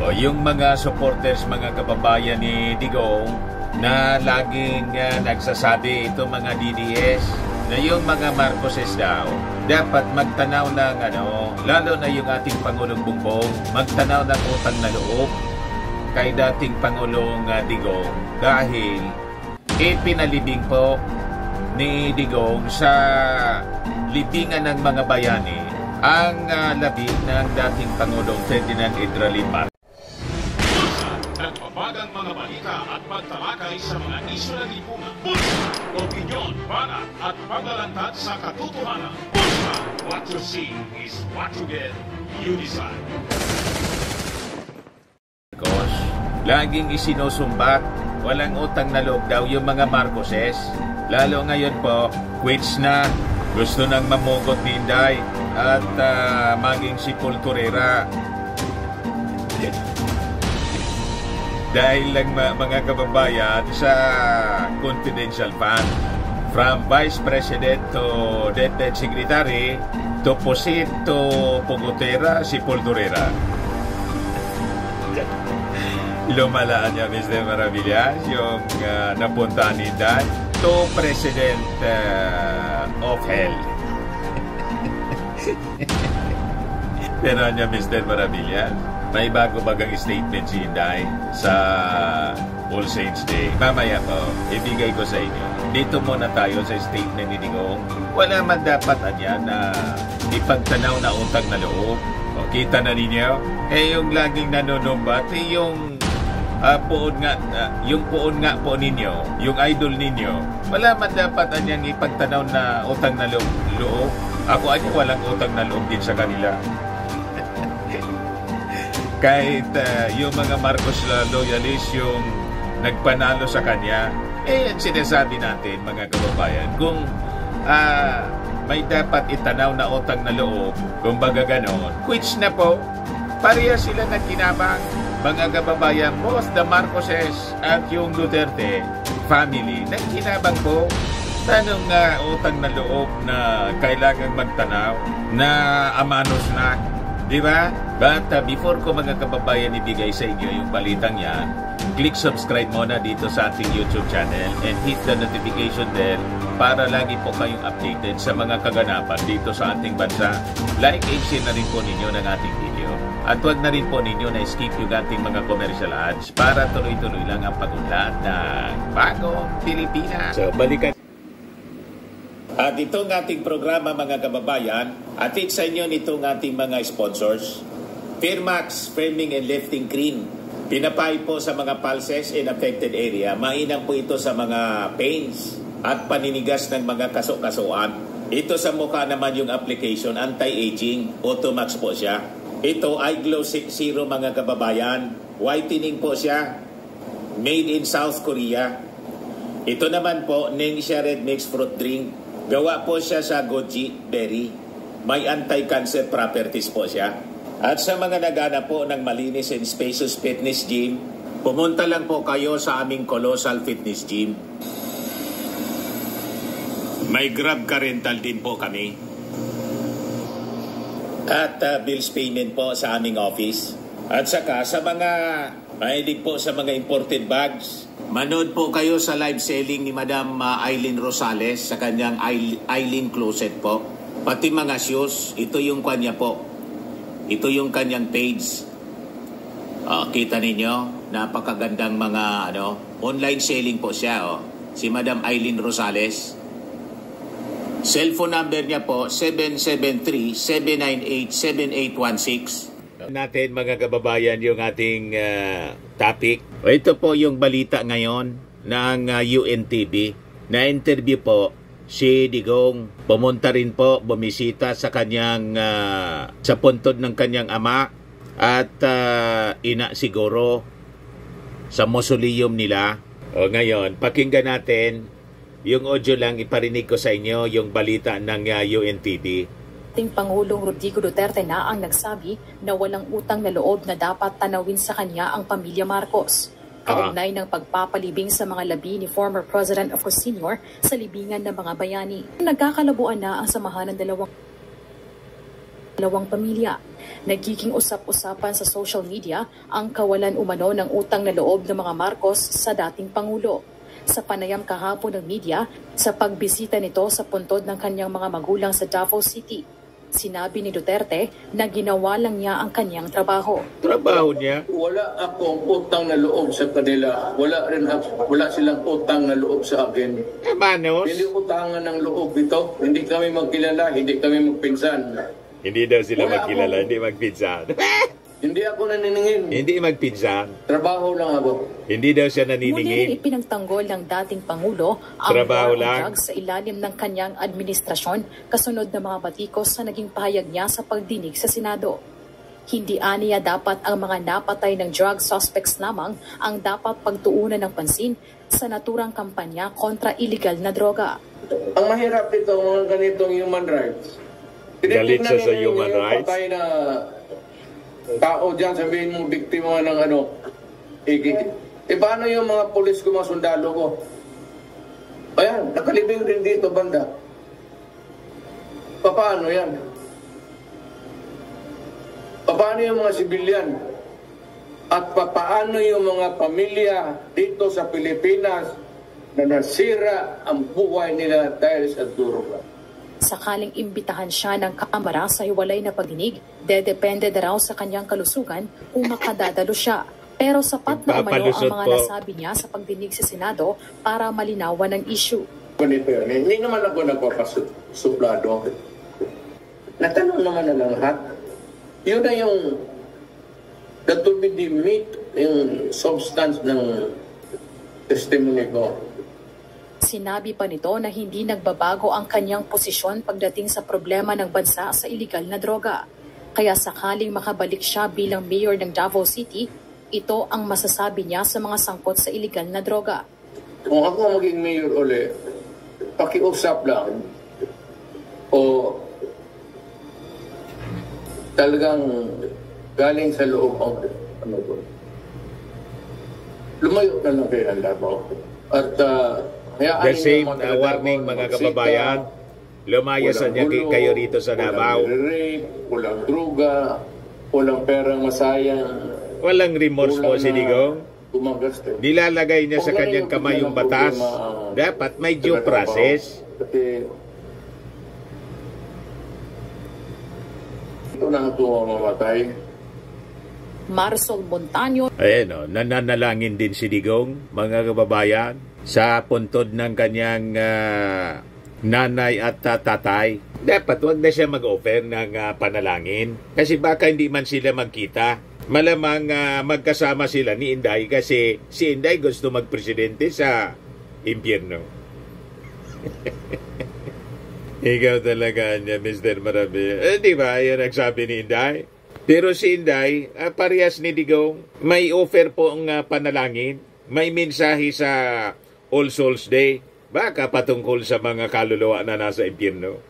O yung mga supporters, mga kababayan ni Digong na laging nagsasabi ito mga DDS na yung mga Marcoses daw dapat magtanaw ng lalo na yung ating Pangulong Bongbong, magtanaw ng utang na loob kay dating Pangulong Digong dahil ipinalibing po ni Digong sa libingan ng mga bayani ang labi ng dating Pangulong Ferdinand Idralin Marcos. Nagpapagang mga balita at pagtalakay sa mga isyu ng lipunan. Bulsa, opinyon, banat at paglalantad sa katotohanan. Bulsa, what you see is what you get. You decide. Laging isinusumbat, walang utang na loob daw yung mga Marcoses. Lalo ngayon po, quits na. Gusto nang mamugot ni Inday at maging si Paul Torreira. Dahil lang mga kababayan sa confidential fund from Vice President to DepEd Secretary to Pusit to Pugutera si Paul Torreira. Lumalaan niya Mr. Maravillas yung napunta ni Inday to President of Hell. Pero niya Mr. Maravillas, may bago bagang statement si Inday sa All Saints Day. Mamaya po, ibigay ko sa inyo. Dito muna tayo sa statement ni Digong. Wala man dapat na ipagtanaw na utang na loob. O, kita na ninyo? Yung laging nanonumbat, yung poon nga po ninyo, yung idol ninyo, wala man dapat anyang ipagtanaw na utang na loob. Ako walang utang na loob din sa kanila. Kahit yung mga Marcos loyalist yung nagpanalo sa kanya, yan sinasabi natin mga kababayan. Kung may dapat itanaw na utang na loob, kung baga ganon, quits na po. Pareha sila nagkinabang, mga kababayan, both the Marcoses at yung Duterte family, nagkinabang po. Tanong utang na loob na kailangang magtanaw na amanos na. Diba? But before ko mga kababayan ibigay sa inyo yung balitang yan, click subscribe muna dito sa ating YouTube channel and hit the notification bell para lagi po kayong updated sa mga kaganapan dito sa ating bansa. Like and share na rin po ninyo ng ating video. At huwag na rin po ninyo na skip yung ating mga commercial ads para tuloy-tuloy lang ang pag-unlad ng Bagong Pilipinas. So, balikan. At itong ating programa mga kababayan, atid sa inyo nitong ating mga sponsors. Firmax Firming and Lifting Cream. Pinapay po sa mga pulses in affected area. Mainam po ito sa mga pains at paninigas ng mga kaso-kasuan. Ito sa mukha naman yung application, anti-aging, Automax po siya. Ito ay Glow Zero mga kababayan. Whitening po siya. Made in South Korea. Ito naman po, Ningxia Red Mix Fruit Drink. Gawa po siya sa goji berry. May anti-cancer properties po siya. At sa mga nagana po ng malinis and spacious fitness gym, pumunta lang po kayo sa aming Colossal Fitness Gym. May Grab car rental din po kami. At bills payment po sa aming office. At saka sa mga mahilig po sa mga imported bags, manood po kayo sa live selling ni Madam Aileen Rosales sa kanyang Aileen Closet po. Pati mga shoes, ito yung kanya po. Ito yung kanyang page. Kita ninyo, napakagandang mga online selling po siya. Si Madam Aileen Rosales. Cellphone number niya po, 773-798-7816. Natin mga kababayan yung ating topic. Ito po yung balita ngayon ng UNTV. Na-interview po si Digong. Pumunta rin po, bumisita sa kanyang sa puntod ng kanyang ama at ina siguro sa mausoleum nila. Ngayon, pakinggan natin yung audio lang, iparinig ko sa inyo yung balita ng UNTV. Ating Pangulong Rodrigo Duterte na ang nagsabi na walang utang na loob na dapat tanawin sa kanya ang pamilya Marcos. Kaugnay ng pagpapalibing sa mga labi ni former President Marcos Sr. sa libingan ng mga bayani. Nagkakalabuan na ang samahan ng dalawang dalawang pamilya. Nagiging usap-usapan sa social media ang kawalan umano ng utang na loob ng mga Marcos sa dating Pangulo. Sa panayam kahapon ng media, sa pagbisita nito sa puntod ng kanyang mga magulang sa Davao City, sinabi ni Duterte na ginawa lang niya ang kanyang trabaho. Trabaho niya? Wala akong utang na loob sa kanila. Wala silang utang na loob sa akin. Manos? Hindi utangan ng loob ito. Hindi kami magkilala, hindi kami magpinsan. Hindi daw sila Wala magkilala, ako. hindi magpinsan. Hindi ako naniningin. Hindi magpinsan. Trabaho lang ako. Hindi daw siya Muli rin naniningin. ipinagtanggol ng dating Pangulo ang Trabaho war on lang. drugs sa ilalim ng kanyang administrasyon kasunod ng mga batikos sa naging pahayag niya sa pagdinig sa Senado. Hindi aniya dapat ang mga napatay ng drug suspects lamang ang dapat pagtuunan ng pansin sa naturang kampanya kontra illegal na droga. Ang mahirap dito, mga ganitong human rights. Galit siya sa Tinitingnan human ninyo yung rights? patay na tao dyan, sabihin mo, biktima ng paano yung mga pulis ko, mga sundalo ko? Ayan, nakalibing rin dito, banda. Paano yan? Paano yung mga sibilyan? At paano yung mga pamilya dito sa Pilipinas na nasira ang buhay nila dahil sa droga? Sakaling imbitahan siya ng Kamara sa hiwalay na pagdinig, dedepende na raw sa kanyang kalusugan kung makadadalo siya. Pero sapat na umano ang Papalusot mga po. nasabi niya sa pagdinig sa Senado para malinawan ang issue. Ganito yun. Hindi naman ako nagpapasuplado. Natanong naman na lahat. Yun na yung that will be the meat, yung substance ng testimony ko. Sinabi pa nito na hindi nagbabago ang kanyang posisyon pagdating sa problema ng bansa sa iligal na droga. Kaya sakaling makabalik siya bilang mayor ng Davao City, ito ang masasabi niya sa mga sangkot sa iligal na droga. Kung ako maging mayor uli, pakiusap lang o talagang galing sa loob ang lumayo na lang kayo ang Davao. At The same warning mga kababayan, lumayasan niya kayo rito sa Davao. Walang rape, walang droga, walang perang masayang. Walang remorse po si Digong. Gumagastos. Nilalagay niya sa kanyang kamay yung batas. Dapat may due process. Kasi ito na ito mamatay. Marisol Montaño, Ayan o, nananalangin din si Digong, mga kababayan, sa puntod ng kanyang nanay at tatay. Dapat wag na siya mag-offer ng panalangin kasi baka hindi man sila magkita. Malamang magkasama sila ni Inday kasi si Inday gusto magpresidente sa impyerno. Ikaw talaga niya, Mr. Marabi. Di ba, yan ang sabi ni Inday? Pero si Inday, parehas ni Digong, may offer po ang panalangin. May mensahe sa All Souls Day. Baka patungkol sa mga kaluluwa na nasa impyerno.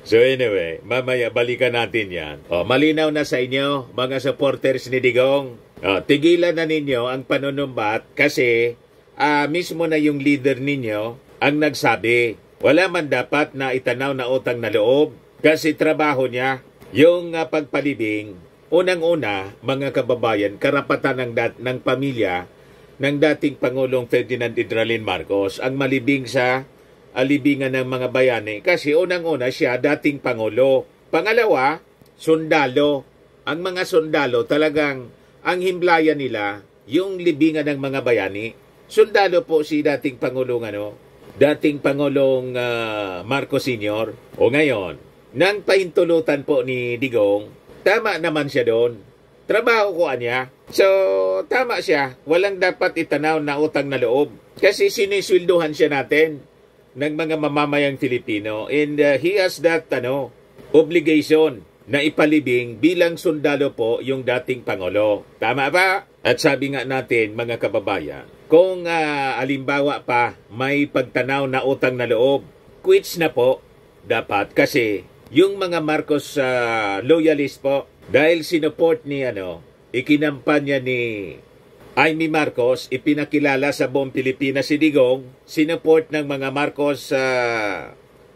So anyway, mamaya balikan natin yan. Malinaw na sa inyo, mga supporters ni Digong. Tigilan na ninyo ang panunumbat kasi mismo na yung leader ninyo ang nagsabi, wala man dapat na itanaw na utang na loob kasi trabaho niya. Yung pagpalibing, unang-una, mga kababayan, karapatan ng pamilya ng dating Pangulong Ferdinand Idralin Marcos ang malibing sa alibingan ng mga bayani kasi unang-una siya dating Pangulo. Pangalawa, sundalo. Ang mga sundalo talagang ang himlayan nila yung libingan ng mga bayani. Sundalo po si dating Pangulong dating Pangulong Marcos Sr. O ngayon, nang pahintulutan po ni Digong, tama naman siya doon. Trabaho ko niya. So, tama siya. Walang dapat itanaw na utang na loob. Kasi siniswilduhan siya natin ng mga mamamayang Filipino. And he has that obligation na ipalibing bilang sundalo po yung dating Pangulo. Tama ba? At sabi nga natin, mga kababayan, kung alimbawa pa may pagtanaw na utang na loob, quits na po dapat kasi yung mga Marcos loyalist po, dahil sinuport ni ikinampanya ni Amy Marcos, ipinakilala sa buong Pilipinas si Digong, sinuport ng mga Marcos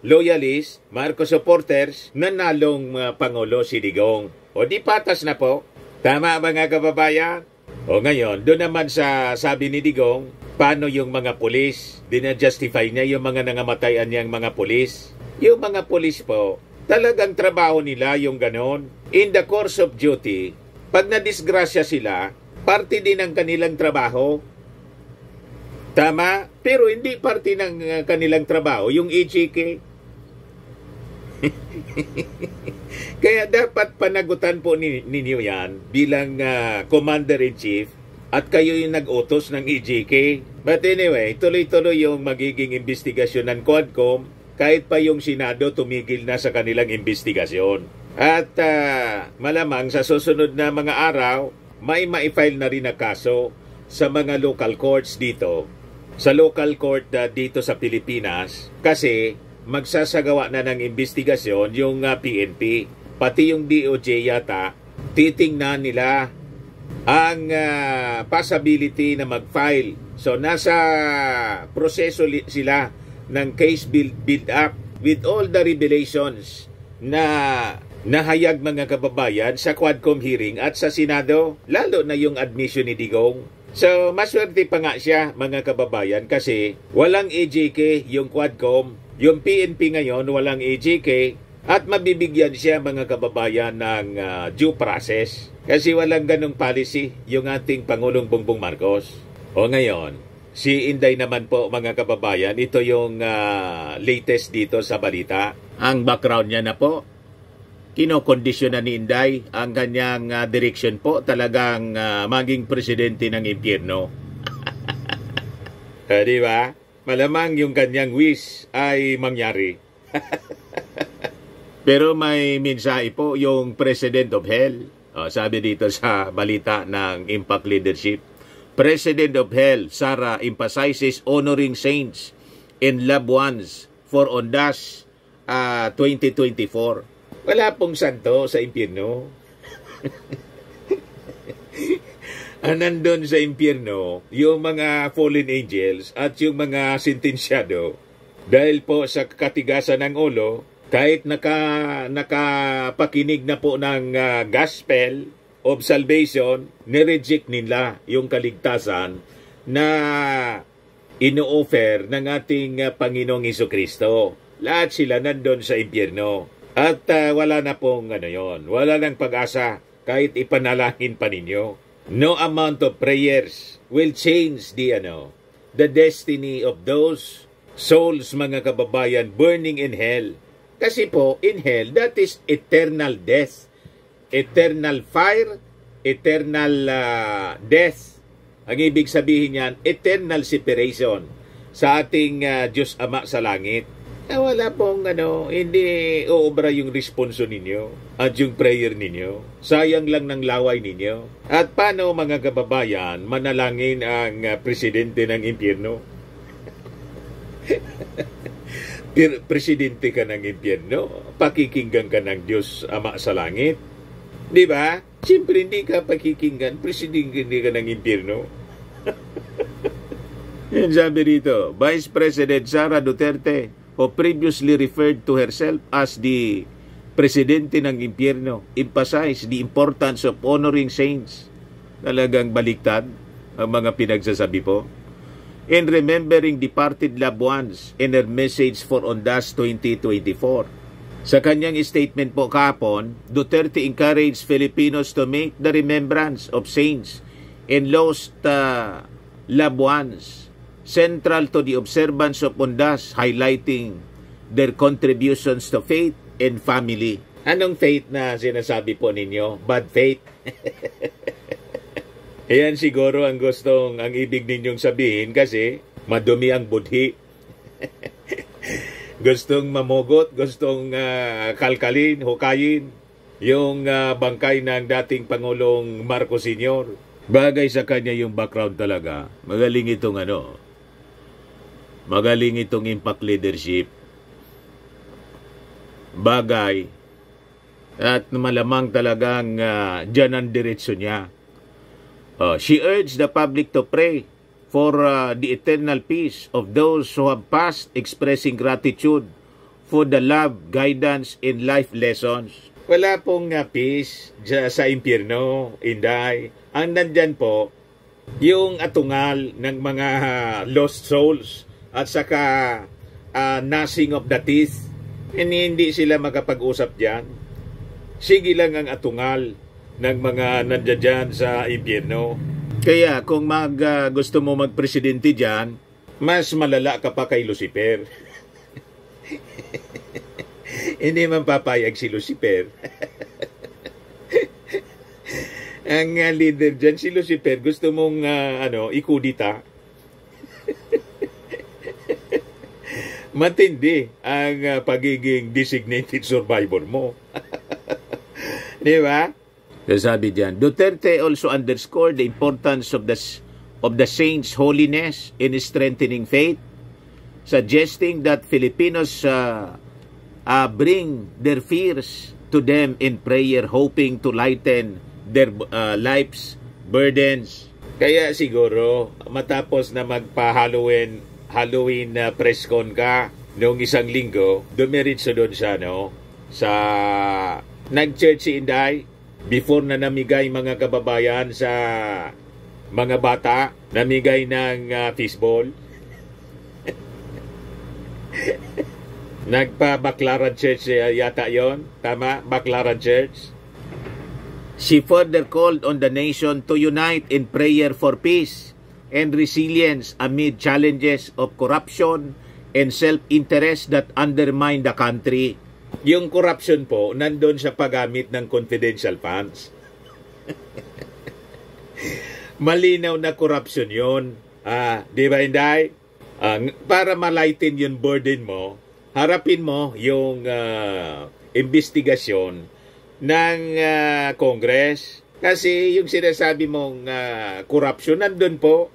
loyalists, Marcos supporters, nanalong Pangulo si Digong. O di patas na po. Tama mga kababayan? O ngayon, doon naman sa sabi ni Digong, paano yung mga pulis? Dina-justify niya yung mga nangamatayan niyang mga pulis. Yung mga pulis po, talagang trabaho nila yung ganon. In the course of duty, pag nadisgrasya sila, parte din ng kanilang trabaho. Tama? Pero hindi parte ng kanilang trabaho, yung EJK. Kaya dapat panagutan po ninyo yan bilang Commander-in-Chief at kayo yung nag-utos ng EJK. But anyway, tuloy-tuloy yung magiging investigasyon ng Quadcom kahit pa yung Senado tumigil na sa kanilang investigasyon. At malamang sa susunod na mga araw, may ma-file na rin na kaso sa mga local courts dito. Sa local court dito sa Pilipinas kasi magsasagawa na ng investigasyon yung PNP. Pati yung DOJ yata, titingnan nila ang possibility na mag-file. So nasa proseso sila ng case build up with all the revelations na nahayag mga kababayan sa Quadcom hearing at sa Senado, lalo na yung admission ni Digong. So maswerte pa nga siya mga kababayan kasi walang EJK yung Quadcom, yung PNP ngayon walang EJK at mabibigyan siya mga kababayan ng due process kasi walang ganong policy yung ating Pangulong Bongbong Marcos. O ngayon, si Inday naman po mga kababayan, ito yung latest dito sa balita. Ang background niya na po, kinokondisyon na ni Inday ang kanyang direction po talagang maging presidente ng impyerno. Di ba? Malamang yung kanyang wish ay mangyari. Pero may mensahe po yung President of Hell. Sabi dito sa balita ng Impact Leadership, President of Hell, Sara emphasizes honoring saints and loved ones for Ondas 2024. Wala pong santo sa impyerno. Nandun sa impyerno yung mga fallen angels at yung mga sentensyado. Dahil po sa katigasan ng ulo, kahit nakapakinig na po ng gospel of salvation, nireject nila yung kaligtasan na ino-offer ng ating Panginoong Hesukristo. Lahat sila nandun sa impyerno. At wala na pong wala nang pag-asa kahit ipanalangin pa ninyo. No amount of prayers will change the destiny of those souls mga kababayan burning in hell. Kasi po in hell that is eternal death, eternal fire, eternal death. Ang ibig sabihin niyan eternal separation sa ating Diyos Ama sa langit. Wala pong hindi uobra yung responso ninyo at yung prayer ninyo. Sayang lang ng laway ninyo. At paano mga kababayan manalangin ang presidente ng impyerno? Presidente ka ng impyerno, pakikinggan ka ng Diyos Ama sa langit. Di ba? Siyempre hindi ka pakikinggan, presidente ka ng impyerno. Yan sabi rito, Vice President Sara Duterte, who previously referred to herself as the presidente ng impyerno, emphasized the importance of honoring saints. Talagang baliktad ang mga pinagsasabi po. In remembering departed loved ones in her message for Ondas 2024. Sa kanyang statement po kahapon, Duterte encouraged Filipinos to make the remembrance of saints and lost loved ones central to the observance of Ondas, highlighting their contributions to faith and family. Anong faith na sinasabi po ninyo? Bad faith? Ayan siguro ang ibig ninyong sabihin kasi madumi ang budhi. Gustong mamugot, gustong kalkalin, hukayin yung bangkay ng dating Pangulong Marcos Sr. Bagay sa kanya yung background talaga. Magaling itong impact leadership. Bagay. At malamang talagang dyan ang diretso niya. She urged the public to pray for the eternal peace of those who have passed, expressing gratitude for the love, guidance, and life lessons. Wala pong peace sa impyerno, Inday. Ang nandyan po, yung atungal ng mga lost souls at saka gnashing of the teeth. Hindi sila makapag-usap dyan. Sige lang ang atungal ng mga nandyan dyan sa impyerno. Kaya kung gusto mo magpresidente dyan, mas malala ka pa kay Lucifer. Hindi man papayag si Lucifer. Ang leader dyan, si Lucifer, gusto mong ikudita. Matindi ang pagiging designated survivor mo. Di ba? Sabi diyan, Duterte also underscored the importance of the saints' holiness in strengthening faith, suggesting that Filipinos bring their fears to them in prayer, hoping to lighten their life's burdens. Kaya siguro, matapos na magpa-Halloween press con ka noong isang linggo, dumiritso doon sa nag-church si Inday, before na namigay mga kababayan sa mga bata, namigay ng fishball. Nagpa-Baclaran Church yata yon, tama? Baclaran Church. She further called on the nation to unite in prayer for peace and resilience amid challenges of corruption and self-interest that undermine the country. Yung corruption po, nandun sa paggamit ng confidential funds. Malinaw na corruption yun. Di ba, Inday? Para malighten yung burden mo, harapin mo yung investigasyon ng Congress. Kasi yung sinasabi mong corruption, nandun po.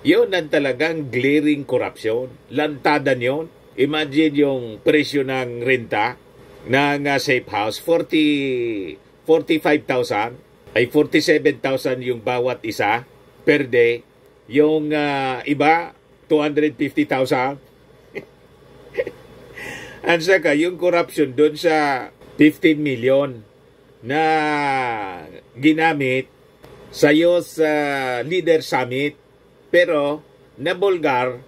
Yun ang talagang glaring corruption. Lantadan yun. Imagine yung presyo ng renta ng safe house, 45,000 ay 47,000 yung bawat isa per day. Yung iba, 250,000. At saka yung corruption doon sa 15 million na ginamit sa Youth Leader Summit, pero na Bulgar,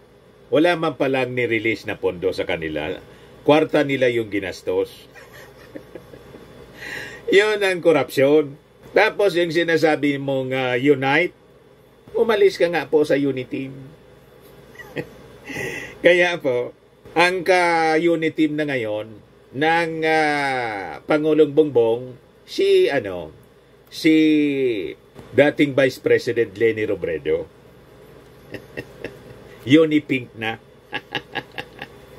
wala man palang ni-release na pondo sa kanila. Kwarta nila yung ginastos. Yun ang korupsyon. Tapos yung sinasabi mong unite, umalis ka nga po sa unity team. Kaya po, ang ka-unity team na ngayon ng Pangulong Bongbong, si dating Vice President Leni Robredo. Unipink na.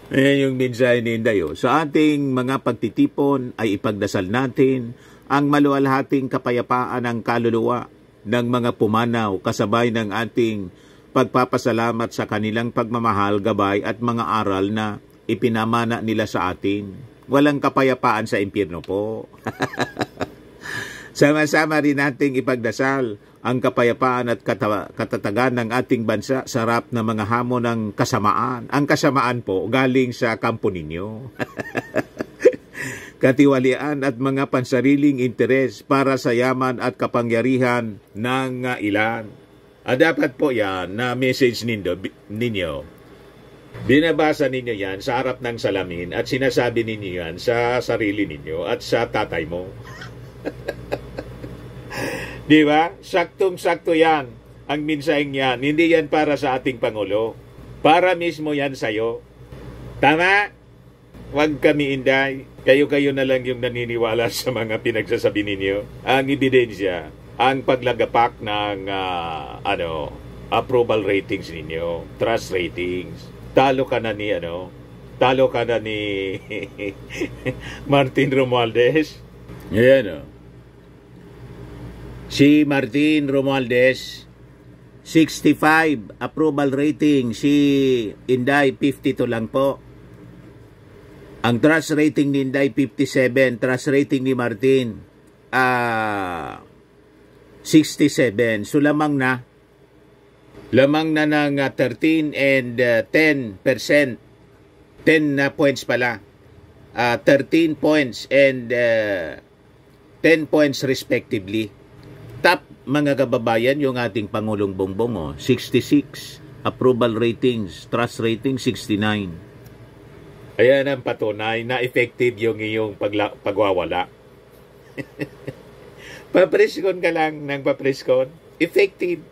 Ayan yung mensahe ni Inday. Sa ating mga pagtitipon ay ipagdasal natin ang maluwalhating kapayapaan ng kaluluwa ng mga pumanaw kasabay ng ating pagpapasalamat sa kanilang pagmamahal, gabay at mga aral na ipinamana nila sa atin. Walang kapayapaan sa impyerno po. Sama-sama rin nating ipagdasal ang kapayapaan at katatagan ng ating bansa sa harap ng mga hamon ng kasamaan. Ang kasamaan po galing sa kampo ninyo. Katiwalian at mga pansariling interes para sa yaman at kapangyarihan ng ilan. Dapat po yan na message ninyo. Binabasa ninyo yan sa harap ng salamin at sinasabi ninyo yan sa sarili ninyo at sa tatay mo. Di ba? Saktong-sakto yan ang minsaheng yan. Hindi yan para sa ating Pangulo. Para mismo yan sa'yo. Tama? Huwag kami, Inday. Kayo-kayo na lang yung naniniwala sa mga pinagsasabi ninyo. Ang ebidensya, ang paglagapak ng approval ratings ninyo, trust ratings. Talo ka na ni Martin Romualdez. Yan Si Martin Romualdez, 65 approval rating. Si Inday, 52 lang po. Ang trust rating ni Inday, 57. Trust rating ni Martin, 67. So lamang na ng 13 and 10%. 10 points pala 13 points and 10 points respectively. Top, mga kababayan, yung ating Pangulong Bongbong, 66. Approval ratings, trust rating, 69. Ayan ang patunay na effective yung iyong pagwawala. Papreskon ka lang ng papreskon, effective.